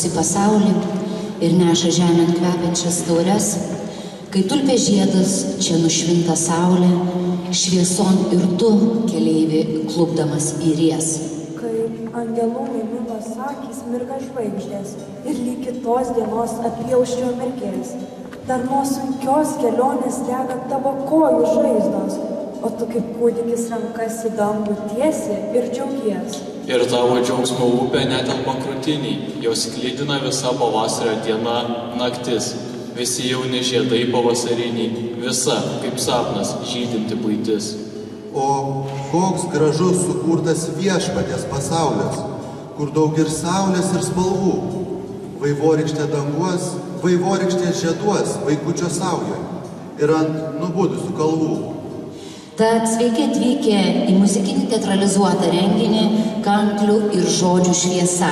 apsupusį pasaulį ir neša žemėn kvepiančias taures, kai tulpė žiedas čia nušvinta saulė, švieson ir tu, keleivi, klupdamas įries. Kai angelų minimas akys mirga žvaigždės ir lyg kitos dienos apjauščio mirkės, dar nuo sunkios kelionės dega tavo kojų žaizdos, o tu kaip kūdikis rankas į dangų tiesi ir džiaugies. Ir tavo džiaugsmo upė netelpa krūtiniai, jos klydina visa pavasario diena, naktis, visi jauni žiedai pavasariniai, visa, kaip sapnas, žydinti buitis. O koks gražus sukurtas viešpaties pasaulis, kur daug ir saulės ir spalvų, vaivorykštė danguos, vaivorykštė žieduos vaikučio saujoj ir ant nubudusių kalvų. Tad sveiki atvykę į muzikinį teatralizuotą renginį Kanklių ir žodžių šviesa.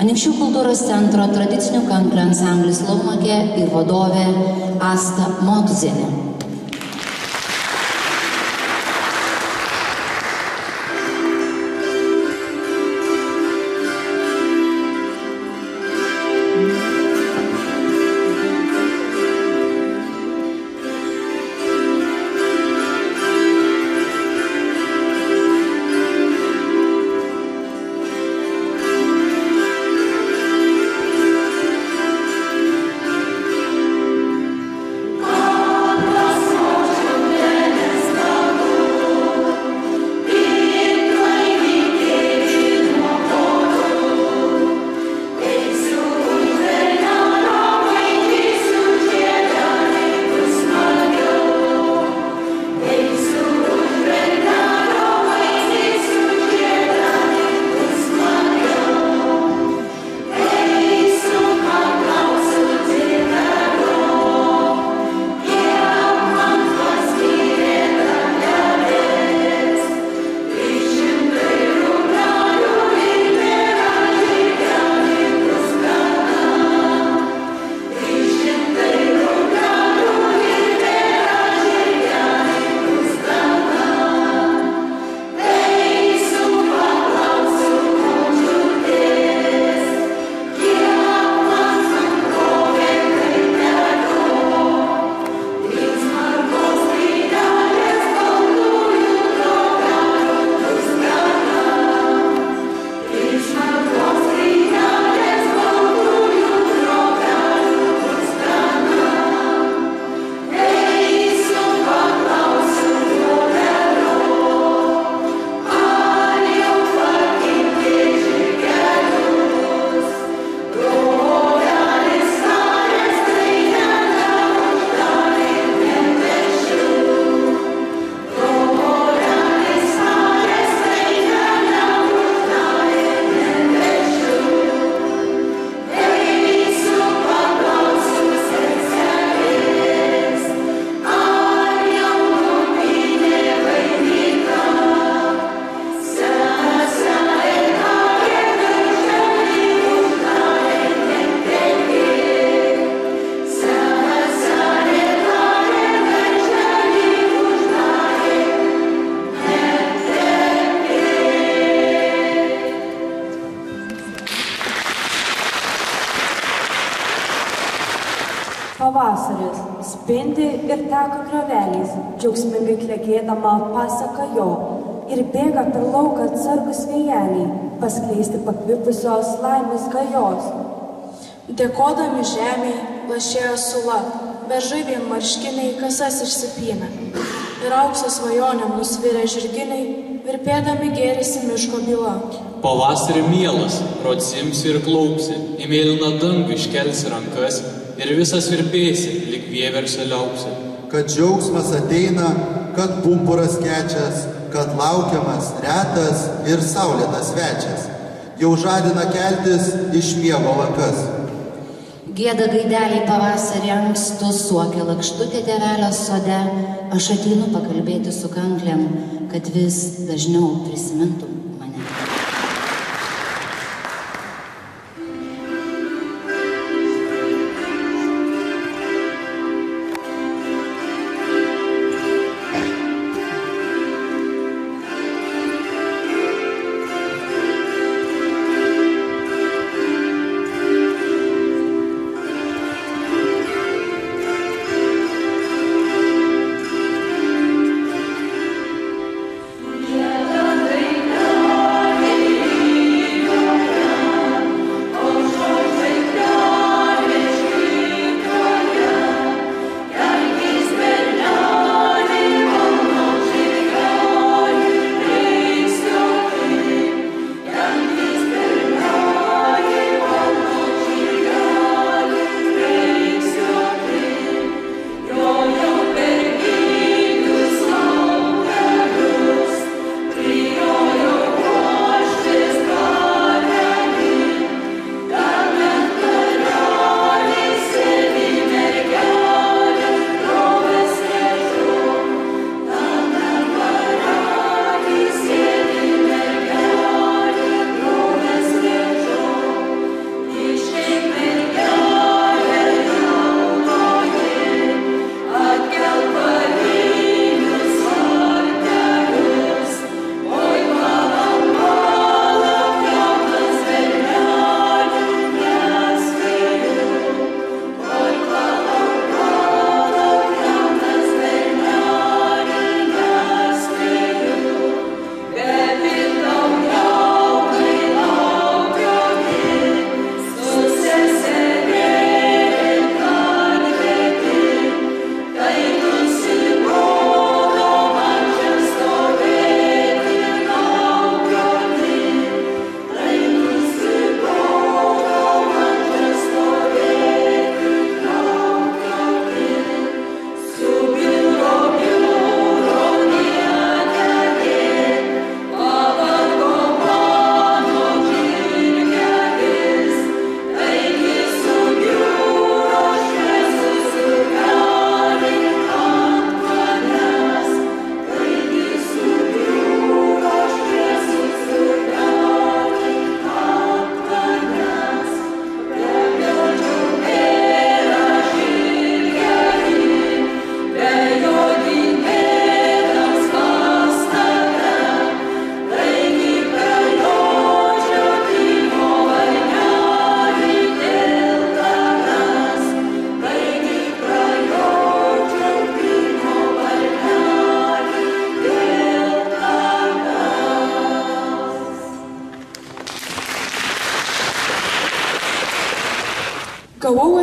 Anykščių kultūros centro tradicinių kanklių ansamblis Laumakė ir vadovė Asta Motuzienė. Pavasaris spindi ir teka kroveliais, džiaugsmingai klekėdama pasaka jo, ir bėga per lauką atsargus vėjeliai, paskleisti pakvipusios laimės gajos. Dėkodami žemėj, lašėjo sula, beržai vien marškiniai kasas išsipynė. Ir aukso svajonėm nusvirę žirginiai, virpėdami gėrisi miško byla. Pavasarį mielas, rotsimsi ir klaupsi, į mėlyną dangų iškelsi rankas ir visas virpėsi, lyg vieversio liaupsi. Kad džiaugsmas ateina, kad pumpuras kečias, kad laukiamas, retas ir saulėtas svečias, jau žadina keltis iš miego lankas. Gieda gaideliai pavasarį ankstų, suokia lakštutė tėvelio sode, aš ateinu pakalbėti su kanklėm, kad vis dažniau prisimintum mane.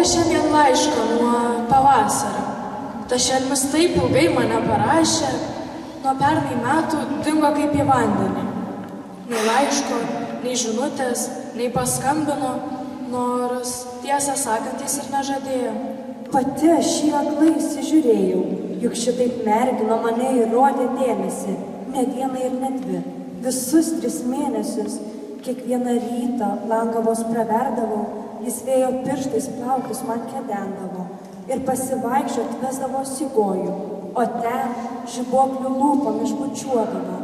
šiandien laiško nuo pavasario. Ta šelmis taip ilgai mane parašė, nuo pernai metų dingo kaip į vandenį. Nei laiško, nei žinutės, nei paskambino, nors tiesą sakant jis ir nežadėjo. Pati aš jį aklai įsižiūrėjau, juk šitaip mergino mane ir rodė dėmesį, ne dieną ir ne dvi. Visus 3 mėnesius, kiekvieną rytą langą vos praverdavau, jis vėjo pirštais plaukus man kedendavo ir pasivaikščiot vesdavo sigojų, o ten žibuoklių lūpom išbučiuodavo.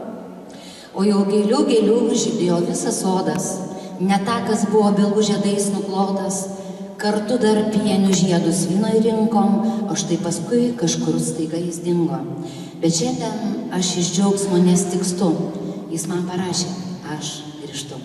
O jau gėlių žydėjo visas sodas, ne takas buvo belų žiedais nuklotas, kartu dar pienių žiedus vynoj rinkom, o štai paskui kažkur staiga jis dingo. Bet šiandien aš iš džiaugsmo nestikstu, jis man parašė, aš grįžtu.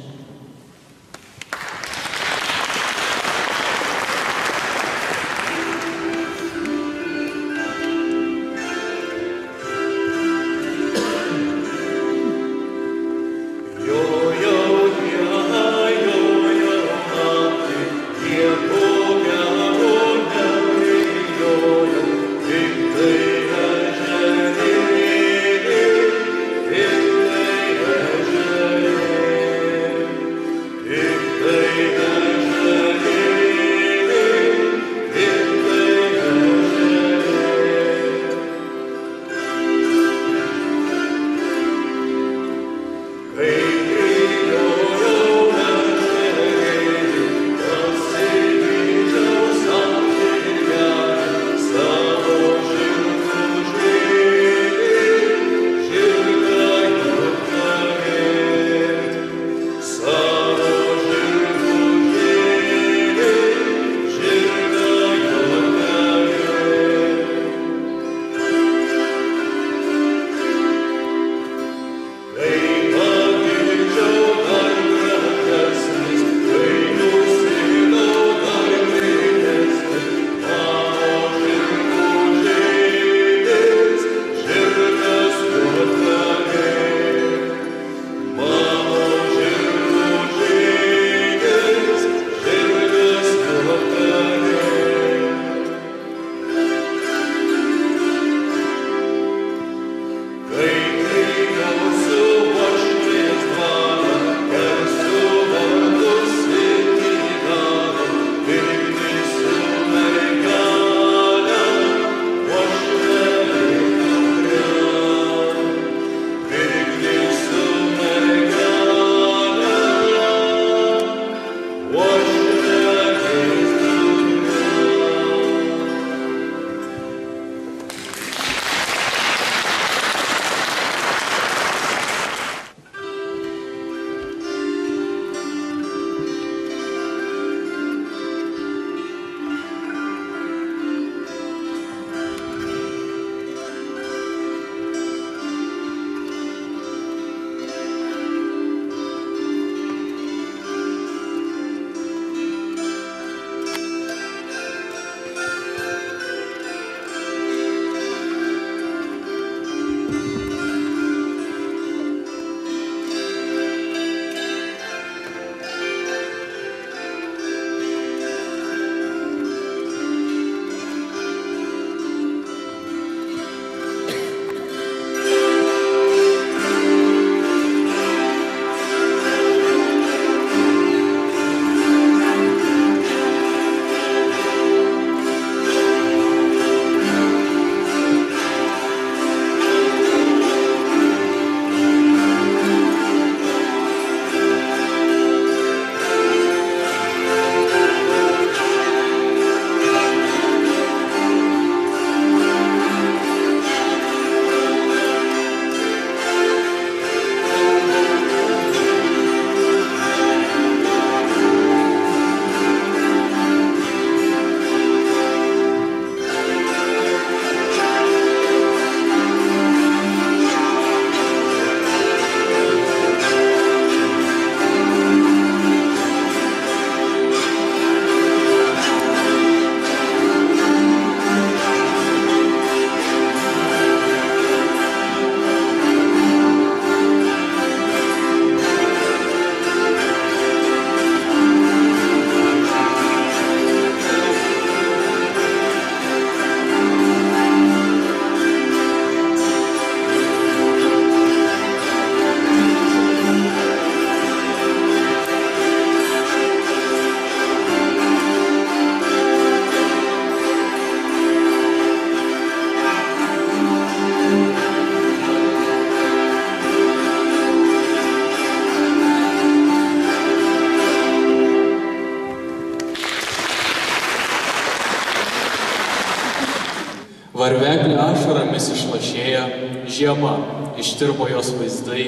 Varveklį ašaromis išlašėja, žiema, ištirpo jos vaizdai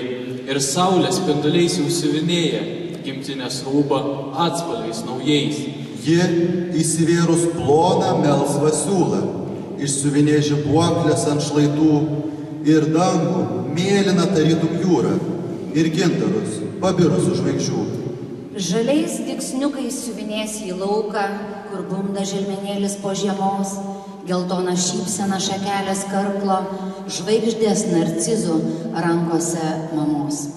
ir saulės spinduliais jau siuvinėja, gimtinės rūbą atspalviais naujais. Ji įsivėrus ploną melsvą siūlą, išsiuvinė žibuoklės ant šlaitų ir dangų mėlyną tarytum jūrą ir gintarus pabirusių žvaigždžių. Žaliais dygsniukais siuvinės į lauką, kur bunda želmenėlis po žiemos, geltona šypsena šakelės karklo, žvaigždės narcizų rankose mamos.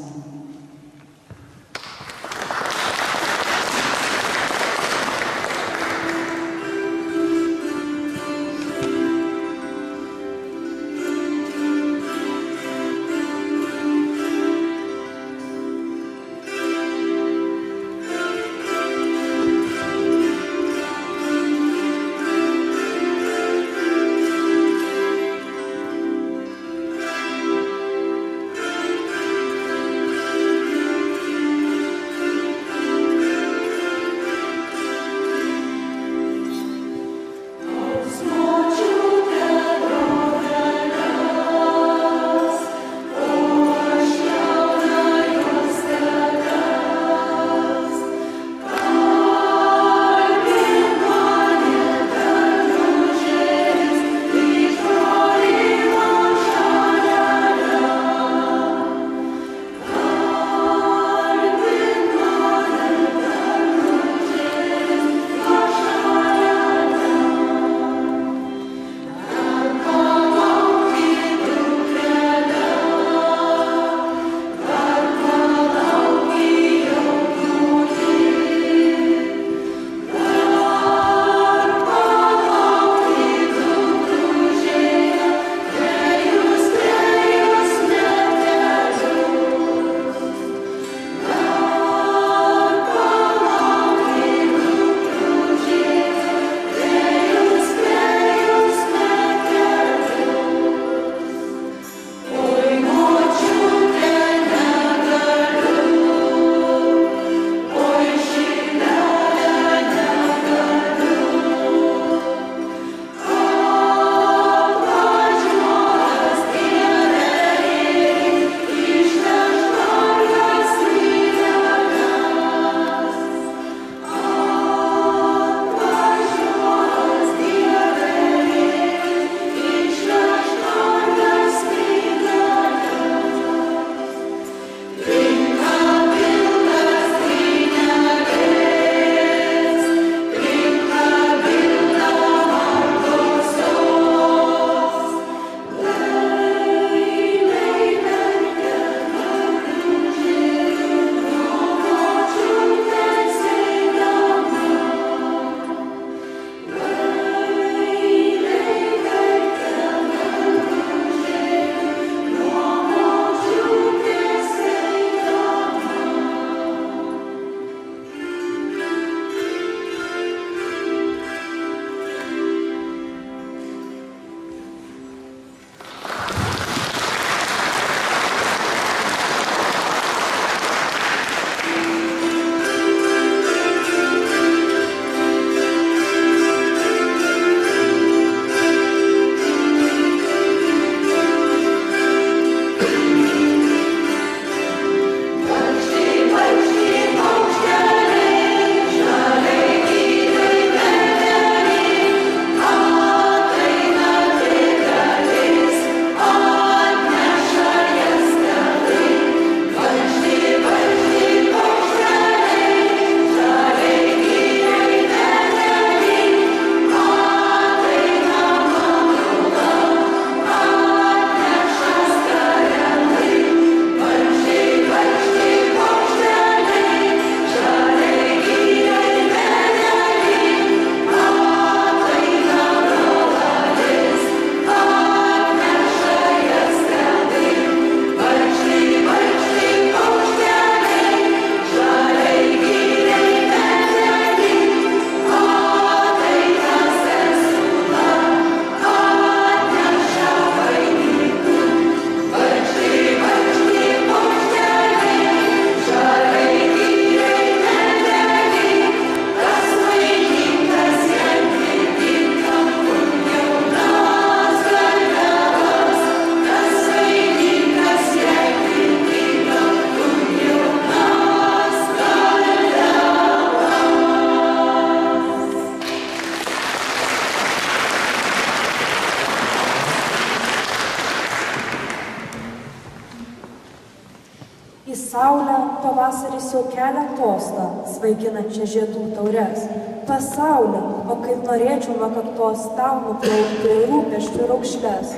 Į saulę pavasaris jau kelia tostą, svaiginančią žiedų taures. Pasaulį, o kaip norėčiau nuo kaktos tau nuplaukti rūpesčių raukšles.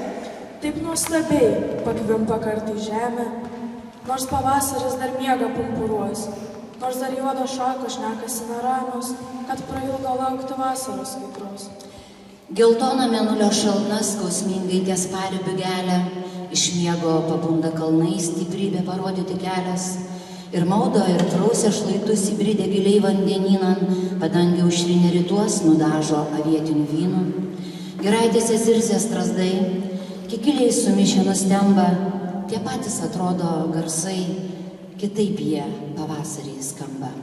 Taip nuostabiai pakvimpa kartai žemė, nors pavasaris dar miega pumpuruos, nors dar juodo šako šnekasi neramios, kad prailgo laukti vasaros kaitros. Geltona mėnulio šalna skausmingai ties paribių gelia, iš miego pabunda kalnai stiprybė parodyti kelias. Ir maudo ir prausia šlaitus įbridę giliai vandenynan, padangė aušrinė rytuos nudažo avietinių vynų. Giraitėse zirzė strazdai, kikiliai sumišę nustemba, tie patys atrodo garsai, kitaip jie pavasarį skamba.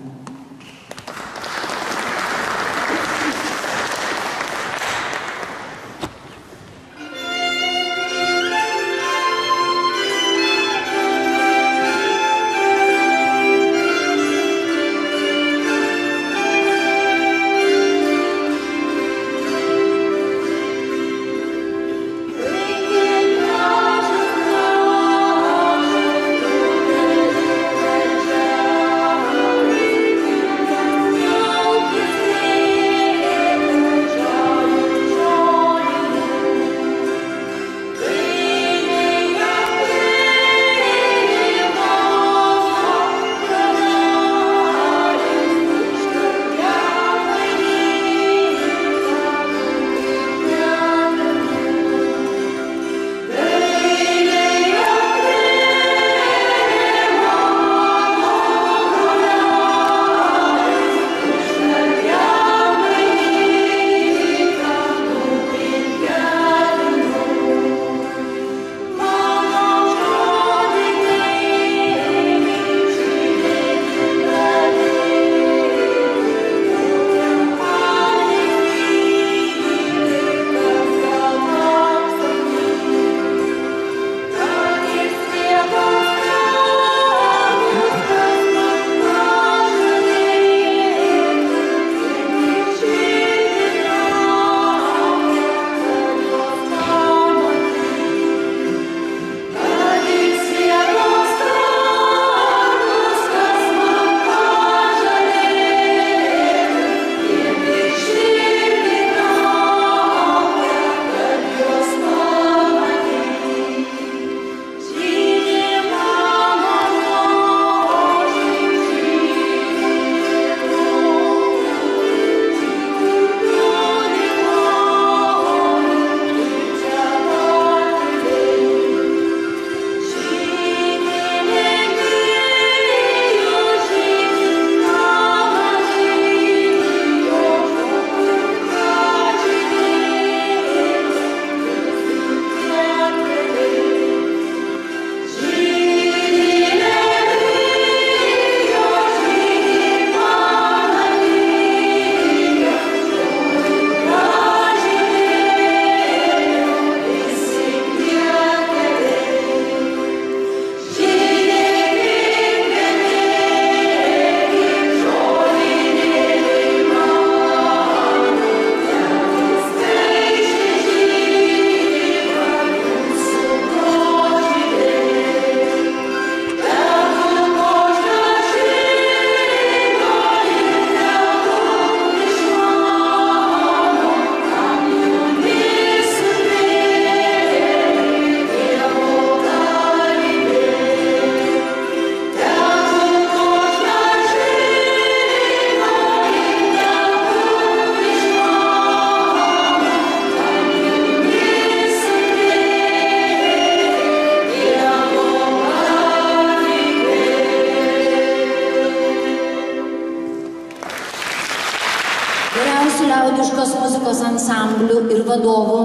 liaudiškos muzikos ansamblių ir vadovų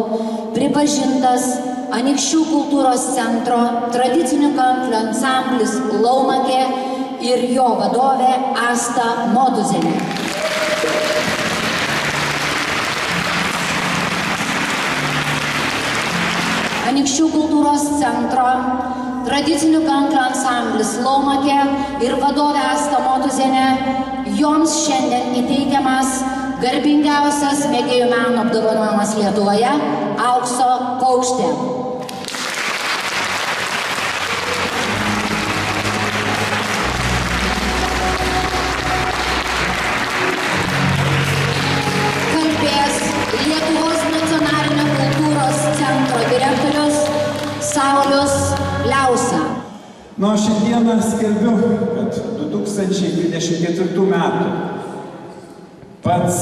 pripažintas Anykščių kultūros centro tradicinių kanklių ansamblis Laumakė ir jo vadovė Asta Motuzienė. Anykščių kultūros centro tradicinių kanklių ansamblis Laumakė ir vadovė Asta Motuzienė, joms šiandien įteikiamas garbingiausias mėgėjų meno apdovanojimas Lietuvoje – Aukso paukštė. liausa. Nu, šiandieną skelbiu, kad 2024 metų pats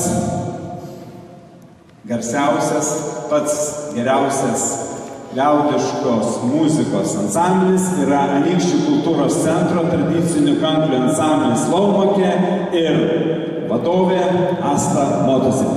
garsiausias, pats geriausias liaudiškos muzikos ansamblis yra Anykščių kultūros centro tradicinių kanklių ansamblis Laumakė ir vadovė Asta Motuzė.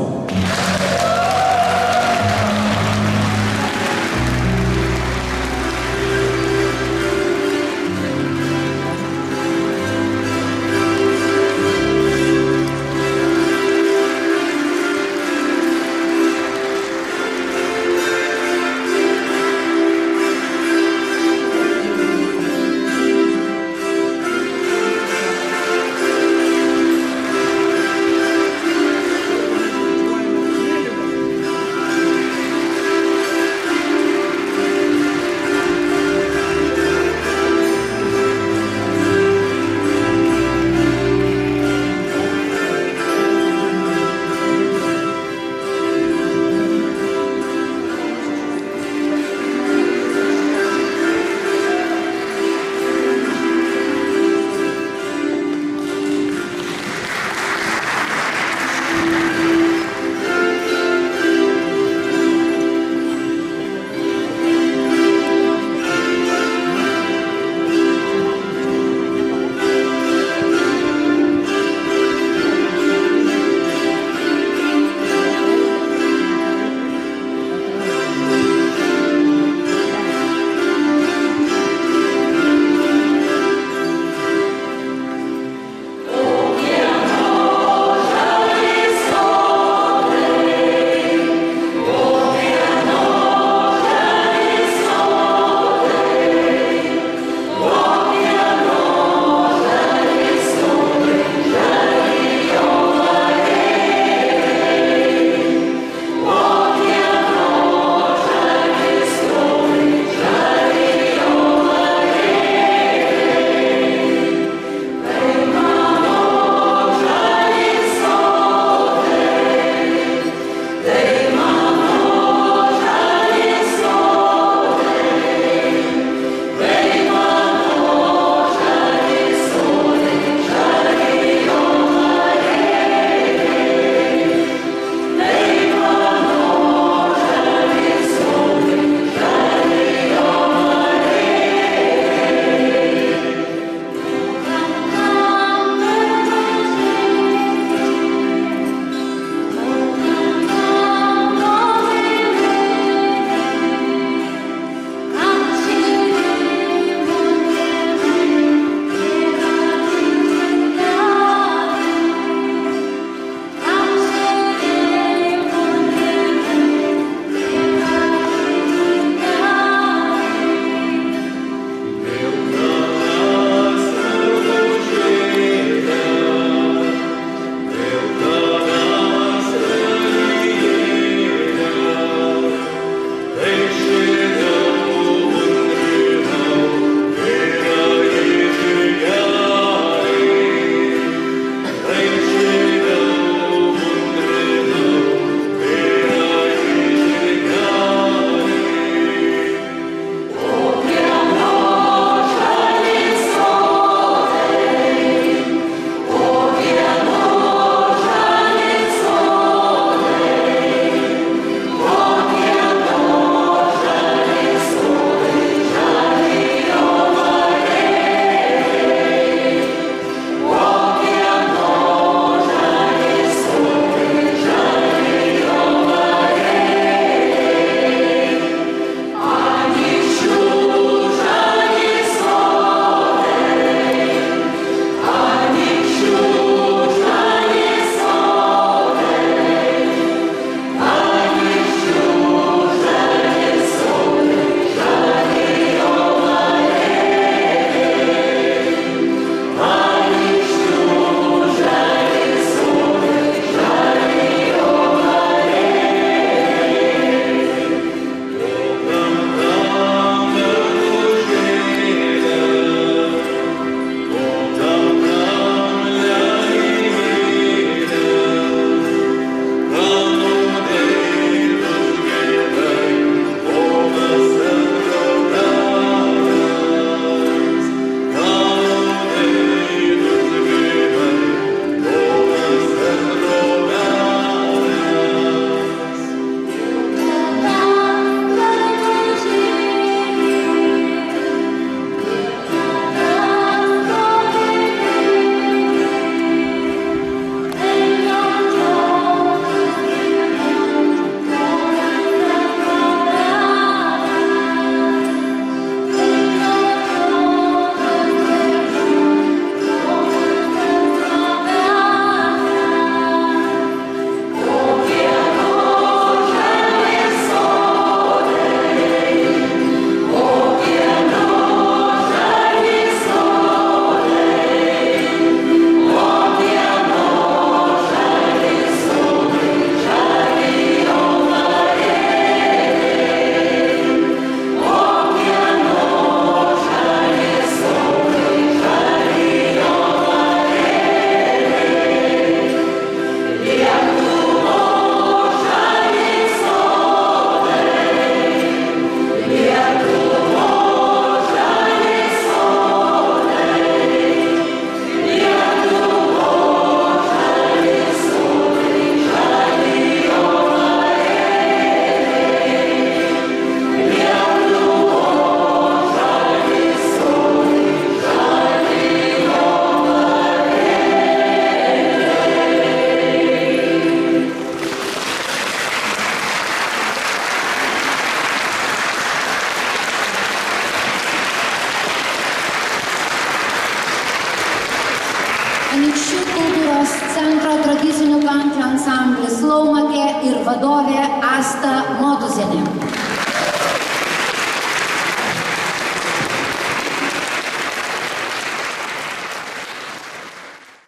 Anykščių kultūros centro tradicinių kanklių ansamblis Laumakė ir vadovė Asta Motuzienė.